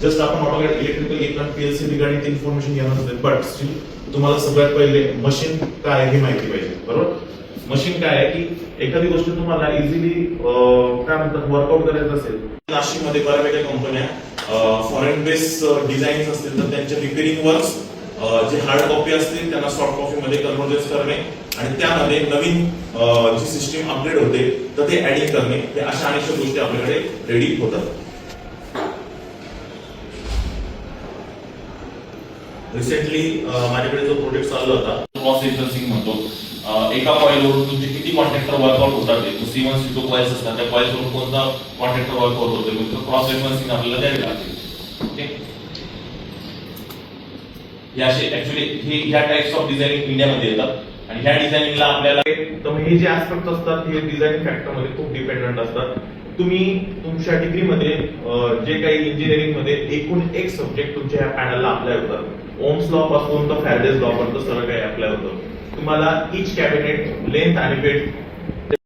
Just आपण AutoCAD electrical एक PLC regarding information घेणार असेल, बट स्टील तुम्हाला सगळ्यात पहिले मशीन काय आहे हे माहिती पाहिजे. बरोबर, मशीन काय आहे की एखादी गोष्ट तुम्हाला इझिली काय म्हणतात वर्कआउट करायचं असेल. नाशिकमध्ये बऱ्यापैकी कंपन्या फॉरेन बेस डिझाईन्स असतील तर त्यांच्या रिपेअरिंग वर्क्स जे हार्ड कॉपी असतील त्यांना सॉफ्ट कॉपी मध्ये कन्व्हर्जन्स करणे आणि त्यामध्ये नवीन जी सिस्टीम अपग्रेड होते तर ते ऍडिंग करणे, हे अशा अनेक गोष्टी आपल्याकडे रेडी होतात. रिसेंटली माझ्याकडे जो प्रोजेक्ट चालला होता क्रॉस सेक्शनिंग म्हणतो. एका कॉइलवरून तुमचे किती कॉन्ट्रॅक्टर वर्कआउट होतात ते C1 C2 कॉइल्स असतात, त्या कॉइल्सवरून कोणता कॉन्ट्रॅक्टर वर्कआउट होतो म्हणजे क्रॉस सेक्शनिंग आपल्याला द्यावी लागते. ओके, हे असे ऍक्च्युअली ह्या टाइप्स ऑफ डिझायनिंग इंडियामध्ये येतात आणि ह्या डिझायनिंगला आपल्याला तर हे जे ऍस्पेक्ट असतात हे डिझायनिंग फॅक्टरमध्ये खूप डिपेंडंट असतात. तुम्ही तुमच्या डिग्रीमध्ये जे काही इंजिनिअरिंग मध्ये एकूण एक सब्जेक्ट तुमच्या ह्या पॅनलला अप्लाय होतात. ओम्स लॉ पासून तर फॅरेडेज लॉ पर्यंत सगळं काही अप्लाय होतं. तुम्हाला इच कॅबिनेट लेंथ आणि वेट